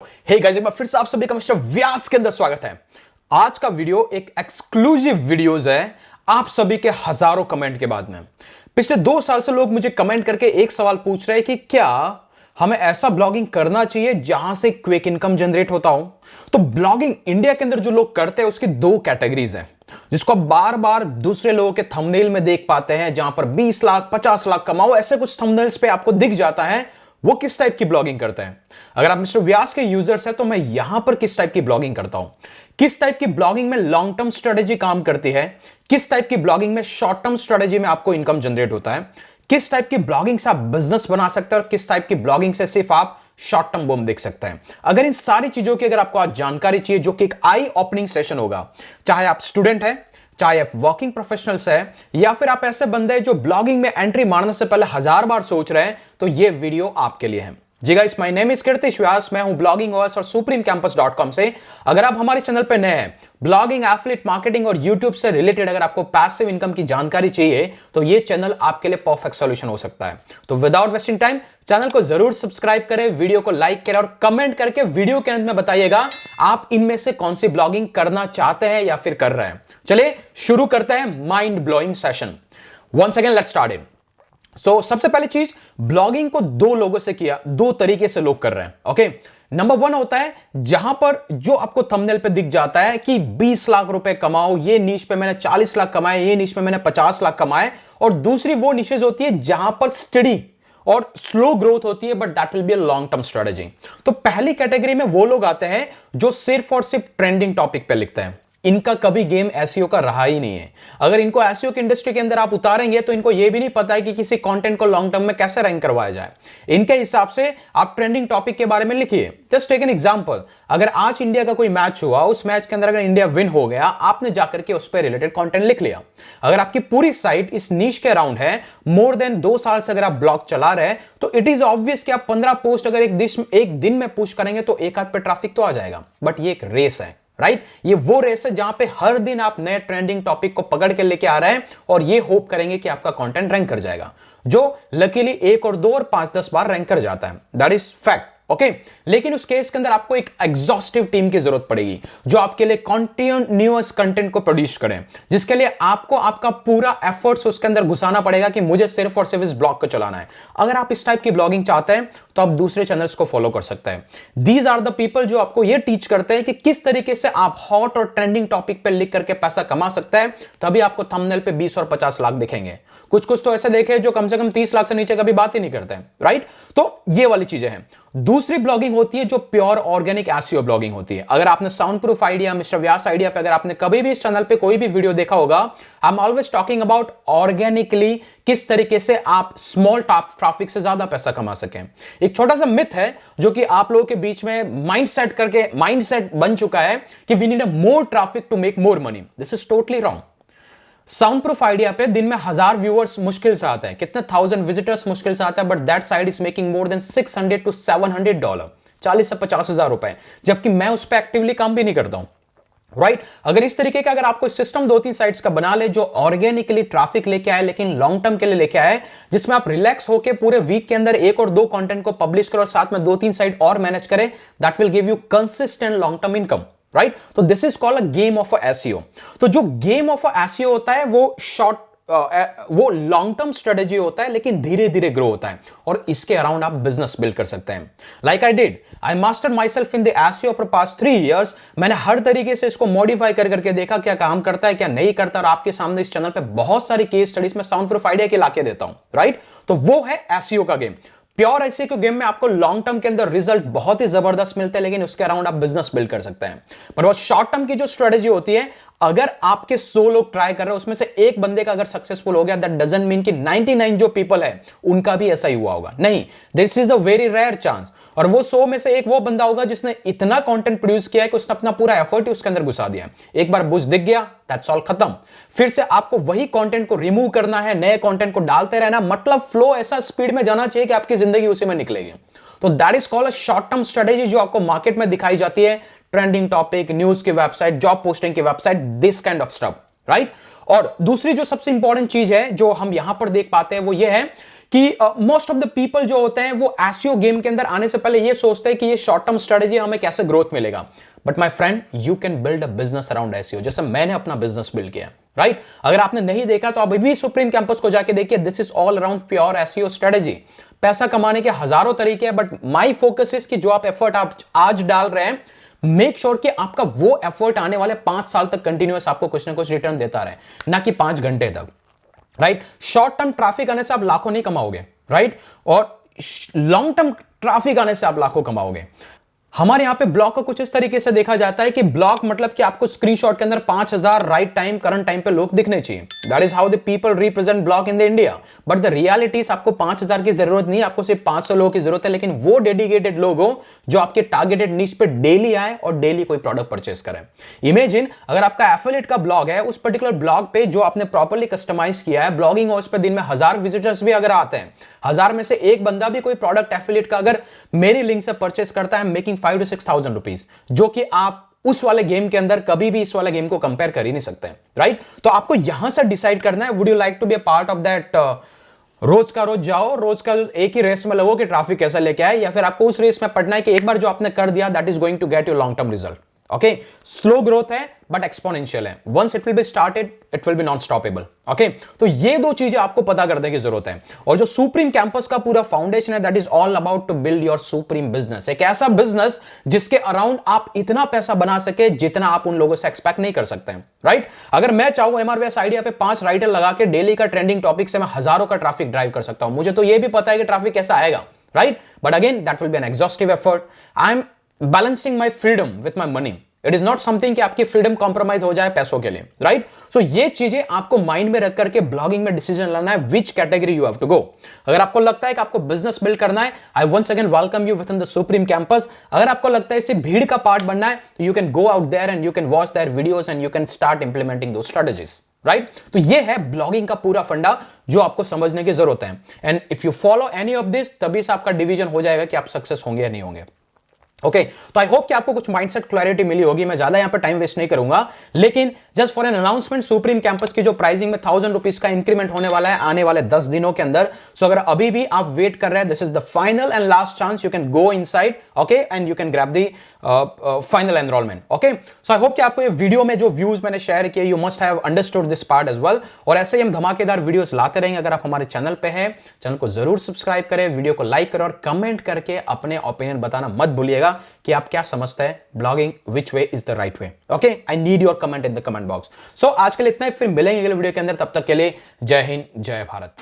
Hey guys, एक बार फिर से आप सभी का मिस्टर व्यास के अंदर स्वागत है। आज का वीडियो एक एक्सक्लूसिव वीडियोस है आप सभी के हजारों कमेंट के बाद में। पिछले 2 साल से लोग मुझे कमेंट करके एक सवाल पूछ रहे हैं कि क्या हमें ऐसा ब्लॉगिंग करना चाहिए जहां से क्विक इनकम जनरेट होता हो। तो ब्लॉगिंग इंडिया के अंदर जो लोग करते हैं उसकी 2 कैटेगरीज हैं, जिसको आप बार बार दूसरे लोगों के थंबनेल में देख पाते हैं, जहां पर 20 लाख 50 लाख कमाओ ऐसे कुछ थंबनेल्स पे आपको दिख जाता है। वो किस टाइप की ब्लॉगिंग करते हैं? अगर आप मिस्टर व्यास के यूजर्स हैं तो मैं यहां पर किस टाइप की ब्लॉगिंग करता हूं, किस टाइप की ब्लॉगिंग में लॉन्ग टर्म स्ट्रेटेजी काम करती है, किस टाइप की ब्लॉगिंग में शॉर्ट टर्म स्ट्रेटेजी में आपको इनकम जनरेट होता है, किस टाइप की ब्लॉगिंग से आप बिजनेस बना सकते हैं और किस टाइप की ब्लॉगिंग से सिर्फ आप शॉर्ट टर्म बूम देख सकते हैं। अगर इन सारी चीजों की अगर आपको आज जानकारी चाहिए, जो कि एक आई ओपनिंग सेशन होगा, चाहे आप स्टूडेंट हैं, चाहे आप वर्किंग प्रोफेशनल्स है, या फिर आप ऐसे बंदे हैं जो ब्लॉगिंग में एंट्री मारने से पहले 1000 बार सोच रहे हैं, तो ये वीडियो आपके लिए है। जी guys, my name is Kirtish व्यास, मैं हूं ब्लॉगिंग ओएस और supremecampus.com से। अगर आप हमारे चैनल पे नए हैं, ब्लॉगिंग, एफिलिएट मार्केटिंग और यूट्यूब से रिलेटेड अगर आपको पैसिव इनकम की जानकारी चाहिए तो ये चैनल आपके लिए परफेक्ट सॉल्यूशन हो सकता है। तो विदाउट वेस्टिंग टाइम चैनल को जरूर सब्सक्राइब करें, वीडियो को लाइक करें और कमेंट करके वीडियो के अंत में बताइएगा आप इनमें से कौन सी ब्लॉगिंग करना चाहते हैं या फिर कर रहे हैं। चलिए शुरू करते हैं mind blowing session. Once again let's start it. सबसे पहली चीज, ब्लॉगिंग को 2 लोगों से किया, 2 तरीके से लोग कर रहे हैं। ओके, नंबर 1 होता है जहां पर जो आपको थंबनेल पे दिख जाता है कि 20 लाख रुपए कमाओ, ये नीश पे मैंने 40 लाख कमाए, ये नीश पे मैंने 50 लाख कमाए। और दूसरी वो निशेज होती है जहां पर स्टडी और स्लो ग्रोथ होती है, but that will be a long term strategy. तो पहली कैटेगरी में वो लोग आते हैं जो सिर्फ और सिर्फ ट्रेंडिंग टॉपिक पे लिखते हैं। इनका कभी गेम एसईओ का रहा ही नहीं है। अगर इनको एसईओ की इंडस्ट्री के अंदर आप उतारेंगे तो इनको यह भी नहीं पता है कि किसी कंटेंट को लॉन्ग टर्म में कैसे रैंक करवाया जाए। इनके हिसाब से आप ट्रेंडिंग टॉपिक के बारे में लिखिए। जस्ट टेक एन एग्जांपल, अगर आज इंडिया का कोई मैच हुआ, उस मैच के अंदर अगर इंडिया विन हो गया, आपने जाकर के उस पर रिलेटेड कंटेंट लिख लिया। अगर आपकी पूरी साइट इस नीश के अराउंड है, मोर देन 2 साल से अगर आप ब्लॉग चला रहे हैं, तो इट इज ऑब्वियस कि आप 15 पोस्ट अगर एक दिन में पुश करेंगे तो एक हाथ पे ट्रैफिक तो आ जाएगा। बट ये एक रेस है, राइट? ये वो रेस है जहां पे हर दिन आप नए ट्रेंडिंग टॉपिक को पकड़ के लेके आ रहे हैं और ये होप करेंगे कि आपका कंटेंट रैंक कर जाएगा, जो लकीली 1 और 2 और 5-10 बार रैंक कर जाता है। That is fact. ओके, लेकिन उस केस के अंदर आपको एक एग्जॉस्टिव टीम की जरूरत पड़ेगी जो आपके लिए कॉन्टिन्यूअस कंटेंट को प्रोड्यूस करें, जिसके लिए आपको आपका पूरा एफर्ट्स उसके अंदर घुसाना पड़ेगा कि मुझे सिर्फ और सिर्फ इस ब्लॉग को चलाना है। अगर आप इस टाइप की ब्लॉगिंग चाहते हैं तो आप दूसरे चैनल्स को फॉलो कर सकते हैं। दीज आर द पीपल जो आपको यह टीच करते हैं कि किस तरीके से आप हॉट और ट्रेंडिंग टॉपिक पर लिख करके पैसा कमा सकते हैं। तभी आपको थंबनेल पे 20 और 50 लाख दिखेंगे। कुछ कुछ तो ऐसे देखे जो कम से कम 30 लाख से नीचे कभी बात ही नहीं करते, राइट? तो ये वाली चीजें हैं। दूसरी ब्लॉगिंग होती है जो प्योर ऑर्गेनिक एसईओ ब्लॉगिंग होती है। अगर आपने साउंड प्रूफ आइडिया, मिस्टर व्यास आइडिया पे अगर आपने कभी भी इस चैनल पे कोई भी वीडियो देखा होगा, I am always talking about organically किस तरीके से आप स्मॉल ट्रैफिक से ज्यादा पैसा कमा सकें। एक छोटा सा मिथ है जो कि आप लोगों के बीच में माइंडसेट बन चुका है कि we need a more traffic to make more money. This is totally wrong. Sound proof idea पे दिन में 1000 व्यूअर्स मुश्किल से आते हैं, कितने 1000 विजिटर्स मुश्किल से आते हैं, but that side is making more than $600 to $700, 40 से 50 हजार रुपए, जबकि मैं उस पर एक्टिवली काम भी नहीं करता हूं, राइट? अगर इस तरीके का अगर आपको सिस्टम 2-3 साइट्स का बना ले जो ऑर्गेनिकली ट्रैफिक लेके आए लेकिन लॉन्ग टर्म के लिए लेके आए, जिसमें आप रिलैक्स होकर पूरे वीक के अंदर 1 और 2 कंटेंट को पब्लिश करो और साथ में 2-3 साइट और मैनेज करें, that will give you consistent long term income, right? तो this is called a game of SEO. तो जो गेम ऑफ एसईओ होता है वो लॉन्ग टर्म स्ट्रेटेजी होता है, लेकिन धीरे धीरे ग्रो होता है और इसके अराउंड आप बिजनेस बिल्ड कर सकते हैं। Like I did, I mastered my self in the SEO for past 3 years। मैंने हर तरीके से इसको मॉडिफाई कर करके देखा क्या काम करता है क्या नहीं करता, और आपके सामने इस चैनल पे बहुत सारी केस स्टडीज में साउंड प्रूफ आइडिया के लाके देता हूं, राइट? तो वो है एसईओ का गेम। प्योर एसईओ के गेम में आपको लॉन्ग टर्म के अंदर रिजल्ट बहुत ही जबरदस्त मिलते हैं, लेकिन उसके अराउंड आप बिजनेस बिल्ड कर सकते हैं। पर वो शॉर्ट टर्म की जो स्ट्रेटेजी होती है, अगर आपके 100 लोग ट्राई कर रहे हैं, उसमें से एक बंदे का अगर सक्सेसफुल हो गया, दैट डजंट मीन कि 99 जो पीपल है उनका भी ऐसा ही हुआ होगा। नहीं, this is the very rare chance. और वो 100 में से एक वो बंदा होगा जिसने इतना कंटेंट प्रोड्यूस किया है कि उसने अपना पूरा एफर्ट ही उसके अंदर घुसा दिया। एक बार बुझ दिख गया, दैट्स ऑल, खत्म। फिर से आपको वही कंटेंट को रिमूव करना है, नए कंटेंट को डालते रहना, मतलब फ्लो ऐसा स्पीड में जाना चाहिए कि आपकी जिंदगी उसी में निकलेगी। तो that is called a short term strategy जो आपको मार्केट में दिखाई जाती है, ट्रेंडिंग टॉपिक, न्यूज की वेबसाइट, जॉब पोस्टिंग की website, this kind of stuff, right? और दूसरी जो सबसे इंपॉर्टेंट चीज है जो हम यहां पर देख पाते हैं वो ये है कि मोस्ट ऑफ द पीपल जो होते हैं वो एसईओ गेम के अंदर आने से पहले ये सोचते हैं कि ये शॉर्ट टर्म स्ट्रेटेजी हमें कैसे ग्रोथ मिलेगा। But my friend, you can build a business around SEO, जैसे मैंने अपना बिजनेस बिल्ड किया, राइट? अगर आपने नहीं देखा तो अभी भी सुप्रीम कैंपस को जाके देखिए। This is all around pure SEO strategy. पैसा कमाने के हजारों तरीके हैं, बट माई फोकस इज कि जो आप एफर्ट आप आज डाल रहे हैं, मेक श्योर कि आपका वो एफर्ट आने वाले 5 साल तक कंटिन्यूअस आपको कुछ ना कुछ रिटर्न देता रहे, ना कि 5 घंटे तक, राइट? शॉर्ट टर्म ट्रैफिक आने से आप लाखों नहीं कमाओगे, राइट? और लॉन्ग टर्म ट्रैफिक आने से आप लाखों कमाओगे। हमारे यहां पे ब्लॉग को कुछ इस तरीके से देखा जाता है कि ब्लॉग मतलब कि आपको स्क्रीनशॉट के अंदर 5000 राइट टाइम करंट टाइम पे लोग दिखने चाहिए। That is how the people represent blog in the India. But the reality is आपको 5000 की जरूरत नहीं, आपको सिर्फ 500 लोगों की जरूरत है, लेकिन वो डेडिकेटेड लोग हो जो आपके टारगेटेड नीच पे डेली आए और डेली कोई प्रोडक्ट परचेस करें। इमेजिन अगर आपका एफिलिएट का ब्लॉग है, उस पर्टिकुलर ब्लॉग पे जो आपने प्रॉपर्ली कस्टमाइज किया है, ब्लॉगिंग और उस पर दिन में 1000 विजिटर्स भी अगर आते हैं, 1000 में से एक बंदा भी कोई प्रोडक्ट एफिलिएट का अगर मेरी लिंक से परचेस करता है, मेकिंग 5 to 6,000 रुपीज, जो कि आप उस वाले गेम के अंदर कभी भी इस वाले गेम को कंपेयर कर ही नहीं सकते, राइट? तो आपको यहां से डिसाइड करना है, would you like to be a part of that रोज का रोज जाओ, रोज का एक ही रेस में लगो कि ट्रैफिक कैसा लेके आए, या फिर आपको उस रेस में पढ़ना है कि एक बार जो आपने कर दिया that is going to get you long term result. Okay, slow growth है बट एक्सपोनेंशियल है। Once it will be started it will be non stoppable. Okay, तो ये दो चीजें आपको पता करने की जरूरत है। और जो सुप्रीम कैंपस का पूरा फाउंडेशन है, that is all about to build your supreme business. एक ऐसा बिजनेस जिसके अराउंड आप इतना पैसा बना सके जितना आप उन लोगों से एक्सपेक्ट नहीं कर सकते हैं, राइट? अगर मैं चाहूं एमआरवीएस आइडिया पे 5 राइटर लगा के डेली का ट्रेंडिंग टॉपिक से मैं हजारों का ट्रैफिक ड्राइव कर सकता हूं। मुझे तो ये भी पता है कि ट्रैफिक कैसा आएगा, right? But again that will be N exhaustive effort. I am balancing my freedom with my money. It is not something कि आपकी फ्रीडम कॉम्प्रोमाइज हो जाए पैसों के लिए, राइट? सो ये चीजें आपको माइंड में रख करके ब्लॉगिंग में डिसीजन लेना है which category you have to go. अगर आपको लगता है कि आपको बिजनेस बिल्ड करना है, I once again welcome you within the supreme campus. अगर आपको लगता है इसे भीड़ का पार्ट बनना है, तो you can go out there and you can watch their videos and you can start implementing those strategies, right? तो ये है ब्लॉगिंग का पूरा फंडा जो आपको समझने की जरूरत है। And if you follow any of this, तभी से आपका डिवीजन हो जाएगा कि आप सक्सेस होंगे या नहीं होंगे। ओके, तो आई होप कि आपको कुछ माइंडसेट क्लैरिटी मिली होगी। मैं ज्यादा यहां पर टाइम वेस्ट नहीं करूंगा, लेकिन just for an announcement, supreme campus की जो प्राइसिंग में 1000 रुपीज का इंक्रीमेंट होने वाला है आने वाले 10 दिनों के अंदर। सो अगर अभी भी आप वेट कर रहे हैं, this is the final and last chance, you can go inside, okay, and you can grab the final enrolment. Okay, so I hope कि आपको ये वीडियो में जो व्यूज मैंने शेयर किए, you must have understood this part as well. और ऐसे ही हम धमाकेदार वीडियोस लाते रहेंगे। अगर आप हमारे चैनल पे हैं, चैनल को जरूर सब्सक्राइब करें, वीडियो को लाइक करें और कमेंट करके अपने ओपिनियन बताना मत भूलिएगा कि आप क्या समझते हैं blogging, which way is the right way. Okay, I need your comment in the comment box. So आज के लिए इतना ही, फिर मिलेंगे अगले वीडियो के अंदर। तब तक के लिए जय हिंद, जय भारत।